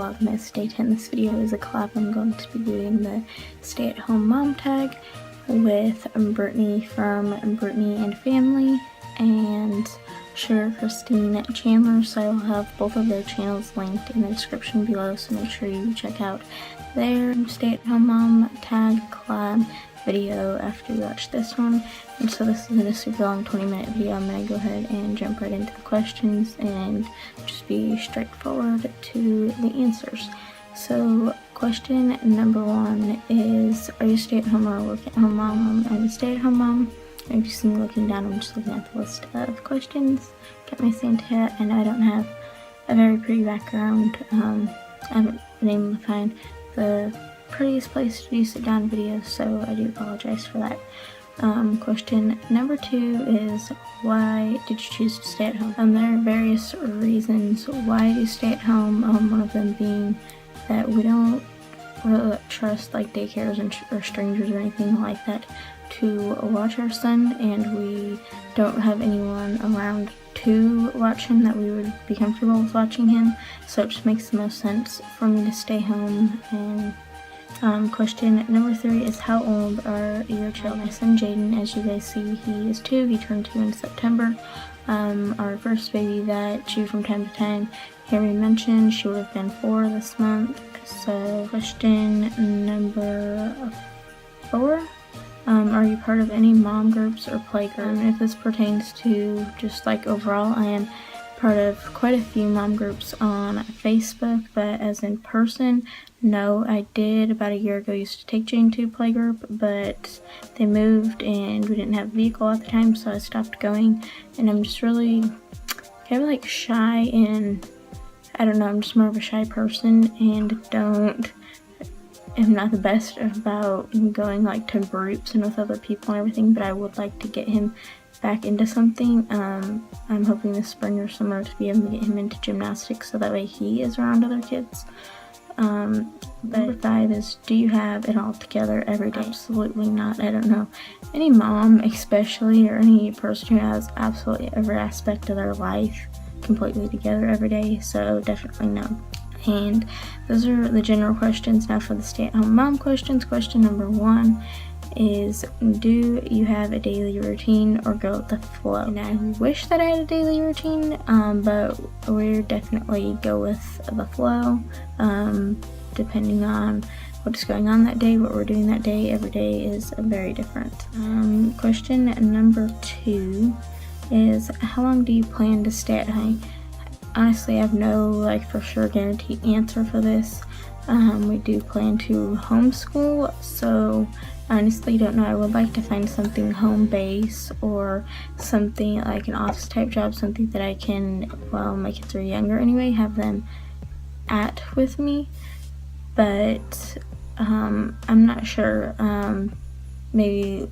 VLOGMAS Day 10. This video is a collab. I'm going to be doing the stay-at-home mom tag with Brittany from Brittany&Family and Sugar Christine Chandler, so I will have both of their channels linked in the description below, so make sure you check out their stay-at-home mom tag collab video after you watch this one. And so this isn't a super long 20-minute video. I'm going to go ahead and jump right into the questions and just be straightforward to the answers. So question number 1 is, are you a stay-at-home or a work-at-home mom? I'm a stay-at-home mom. If you see me looking down, I'm just looking at the list of questions. Got my Santa hat, and I don't have a very pretty background. I haven't been able to find the prettiest place to do sit-down videos, so I do apologize for that. Question number 2 is, why did you choose to stay at home? There are various reasons why you stay at home. One of them being that we don't really trust like daycares or strangers or anything like that to watch our son, and we don't have anyone around to watch him that we would be comfortable with watching him, so it just makes the most sense for me to stay home. And question number 3 is, how old are your children? My son Jaden, as you guys see, he is 2. He turned 2 in September. Our first baby that you from time to time hear me mention, she would have been 4 this month. So question number 4. Are you part of any mom groups or play groups? If this pertains to just like overall, I am part of quite a few mom groups on Facebook, but as in person, no. I did about a year ago used to take Jane to a play group, but they moved and we didn't have a vehicle at the time, so I stopped going. And I'm just really kind of like shy, and I don't know, I'm just more of a shy person and am not the best about going like to groups and with other people and everything, but I would like to get him back into something. I'm hoping this spring or summer to be able to get him into gymnastics so that way he is around other kids. Number 5 is, do you have it all together every day? Absolutely not. I don't know any mom especially, or any person who has absolutely every aspect of their life completely together every day, so definitely no. And those are the general questions. Now for the stay-at-home mom questions. Question number 1 is, do you have a daily routine or go with the flow? And I wish that I had a daily routine, but we definitely go with the flow, depending on what's going on that day, what we're doing that day. Every day is very different. Question number 2 is, how long do you plan to stay at home? Honestly, I have no like for sure guaranteed answer for this. We do plan to homeschool, so honestly don't know. I would like to find something home base or something like an office type job, something that I can, while my kids are younger anyway, have them at with me. But I'm not sure. Maybe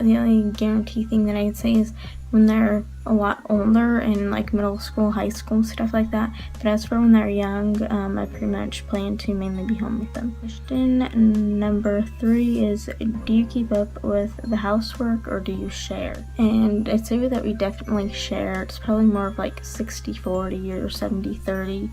the only guarantee thing that I can say is when they're a lot older and like middle school, high school, stuff like that. But as for when they're young, I pretty much plan to mainly be home with them. Question number 3 is, do you keep up with the housework or do you share? And I'd say that we definitely share. It's probably more of like 60-40 or 70-30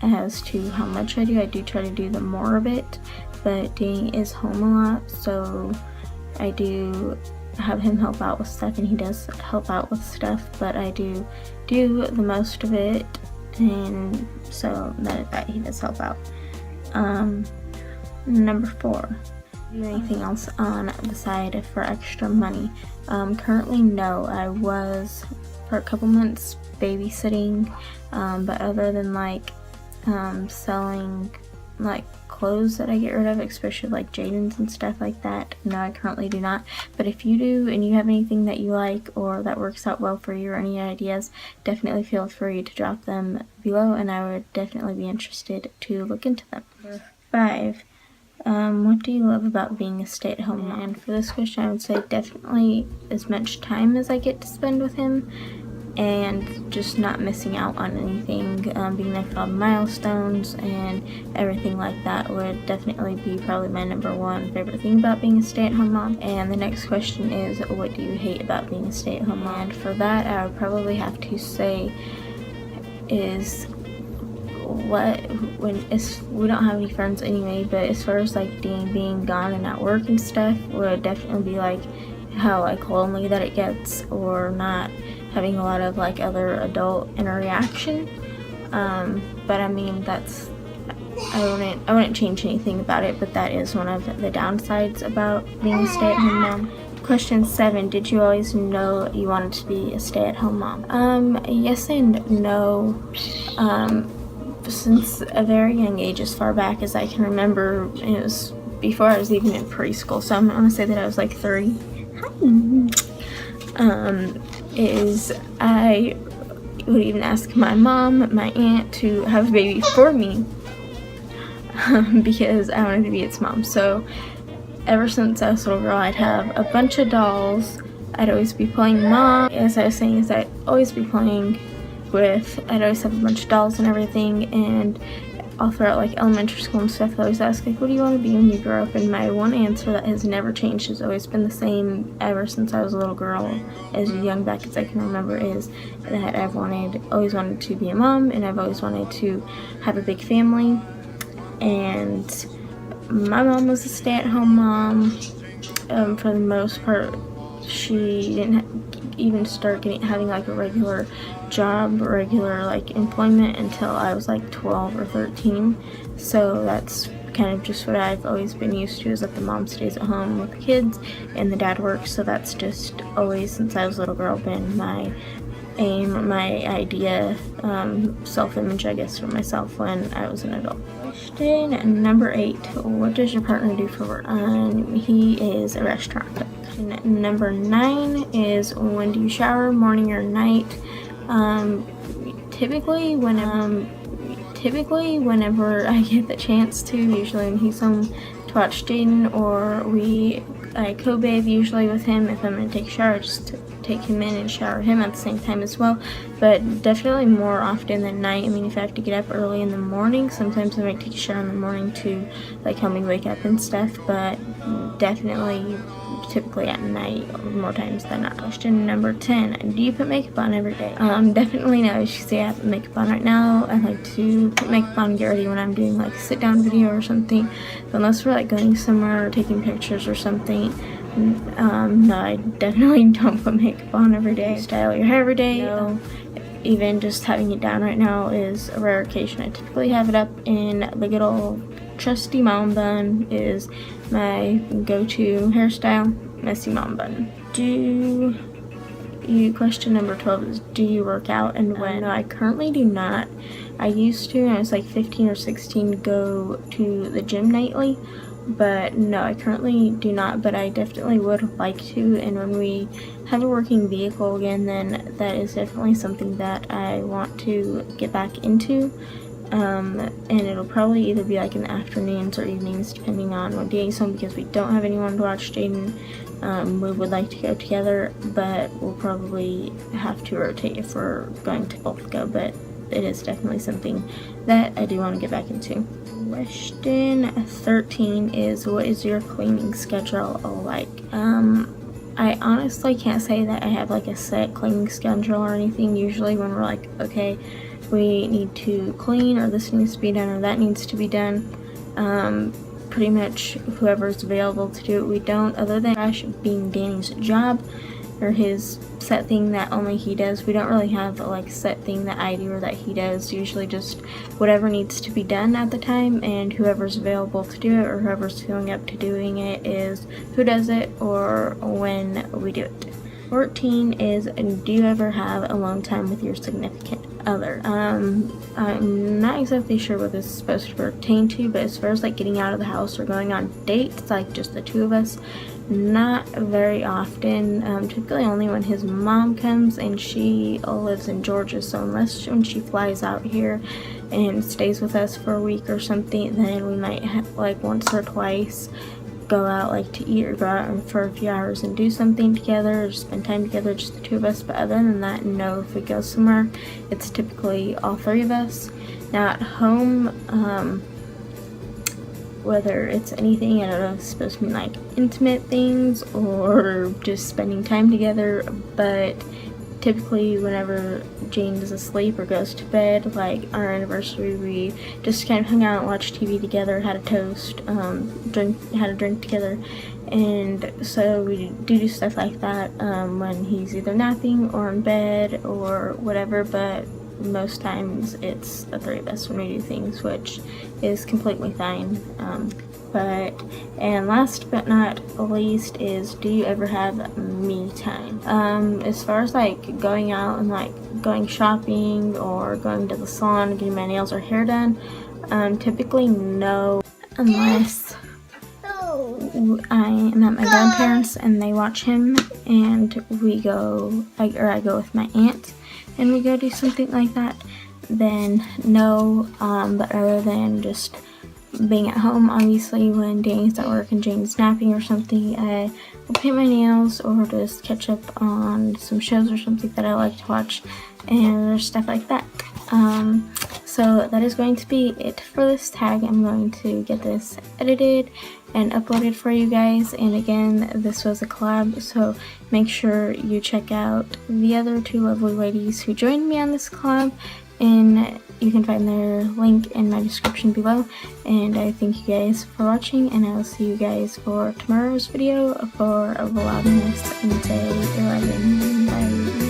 as to how much I do. I do try to do the more of it, but Danny is home a lot, so I do have him help out with stuff, and he does help out with stuff, but I do the most of it, and so that he does help out. Number 4, do anything else on the side for extra money? Currently no. I was for a couple months babysitting, but other than like selling like clothes that I get rid of, especially like Jaden's and stuff like that, no, I currently do not. But if you do and you have anything that you like or that works out well for you, or any ideas, definitely feel free to drop them below, and I would definitely be interested to look into them. Number 5, what do you love about being a stay-at-home mom? And for this question, I would say definitely as much time as I get to spend with him, and just not missing out on anything, being there for all the milestones and everything like that would definitely be probably my number 1 favorite thing about being a stay-at-home mom. And the next question is, what do you hate about being a stay-at-home mom? And for that, I would probably have to say is we don't have any friends anyway, but as far as like being gone and at work and stuff, would definitely be like how like lonely that it gets, or not having a lot of like other adult interaction. But I mean, that's, I wouldn't change anything about it, but that is one of the downsides about being a stay-at-home mom. Question 7, did you always know you wanted to be a stay-at-home mom? Yes and no. Since a very young age, as far back as I can remember, it was before I was even in preschool, so I'm gonna say that I was like 3. I would even ask my mom, my aunt, to have a baby for me because I wanted to be its mom. So ever since I was a little girl, I'd have a bunch of dolls. I'd always be playing mom. As I was saying, is I'd always be playing with, I'd always have a bunch of dolls and everything, and all throughout like elementary school and stuff, I always ask like, what do you want to be when you grow up? And my one answer that has never changed, has always been the same ever since I was a little girl, as young back as I can remember, is that I've always wanted to be a mom, and I've always wanted to have a big family. And my mom was a stay-at-home mom. For the most part, she didn't even start having like a regular job, regular like employment, until I was like 12 or 13. So that's kind of just what I've always been used to, is that the mom stays at home with the kids and the dad works. So that's just always, since I was a little girl, been my aim, my idea, self-image, I guess, for myself when I was an adult. Question number 8, what does your partner do for work? He is a restaurant cook. Number 9 is, when do you shower, morning or night? Typically whenever I get the chance to, usually when he's home to watch Jaden, or I co-bathe usually with him. If I'm going to take a shower, just to take him in and shower him at the same time as well. But definitely more often than night. I mean, if I have to get up early in the morning, sometimes I might take a shower in the morning to like help me wake up and stuff, but definitely typically at night more times than not. Question number 10, do you put makeup on every day? Definitely no. As you see, I have makeup on right now. I like to put makeup on and get ready when I'm doing like a sit down video or something, but unless we're like going somewhere or taking pictures or something, no, I definitely don't put makeup on every day. Style your hair every day. No. Even just having it down right now is a rare occasion. I typically have it up in the good old trusty mom bun, is my go-to hairstyle, messy mom bun. Question number 12 is, do you work out and when? No, I currently do not. I used to, when I was like 15 or 16, go to the gym nightly, but no, I currently do not, but I definitely would like to. And when we have a working vehicle again, then that is definitely something that I want to get back into. And it'll probably either be like in the afternoons or evenings, depending on what day he's home, because we don't have anyone to watch Jaden. We would like to go together, but we'll probably have to rotate if we're going to both go, but it is definitely something that I do want to get back into. Question 13 is, what is your cleaning schedule like? I honestly can't say that I have like a set cleaning schedule or anything. Usually when we're like, okay, we need to clean, or this needs to be done, or that needs to be done, pretty much whoever's available to do it. We don't, other than trash being Danny's job or his set thing that only he does, we don't really have a like set thing that I do or that he does. Usually just whatever needs to be done at the time, and whoever's available to do it or whoever's feeling up to doing it is who does it or when we do it. 14 is, do you ever have alone time with your significant other? I'm not exactly sure what this is supposed to pertain to, but as far as like getting out of the house or going on dates, like just the two of us, not very often. Typically only when his mom comes, and she lives in Georgia, so unless when she flies out here and stays with us for a week or something, then we might have like once or twice go out like to eat or go out for a few hours and do something together or spend time together, just the two of us. But other than that, no. If we go somewhere, it's typically all three of us. Now at home, whether it's anything, I don't know if it's supposed to mean like intimate things or just spending time together, but typically whenever James is asleep or goes to bed, like our anniversary, we just kind of hung out, watched TV together, had a toast, had a drink together, and so we do stuff like that when he's either napping or in bed or whatever, but most times it's the three of us when we do things, which is completely fine. And last but not least is, do you ever have me time? As far as like going out and like going shopping or going to the salon and getting my nails or hair done, typically no, unless I am at my grandparents and they watch him, and we go, I go with my aunt and we go do something like that, then no. But other than just being at home, obviously when Danny's at work and Jane's napping or something, I will paint my nails or just catch up on some shows or something that I like to watch and stuff like that. So that is going to be it for this tag. I'm going to get this edited and uploaded for you guys, and again, this was a collab, so make sure you check out the other two lovely ladies who joined me on this collab, and you can find their link in my description below. And I thank you guys for watching, and I will see you guys for tomorrow's video for VLOGMAS Day 11. Bye.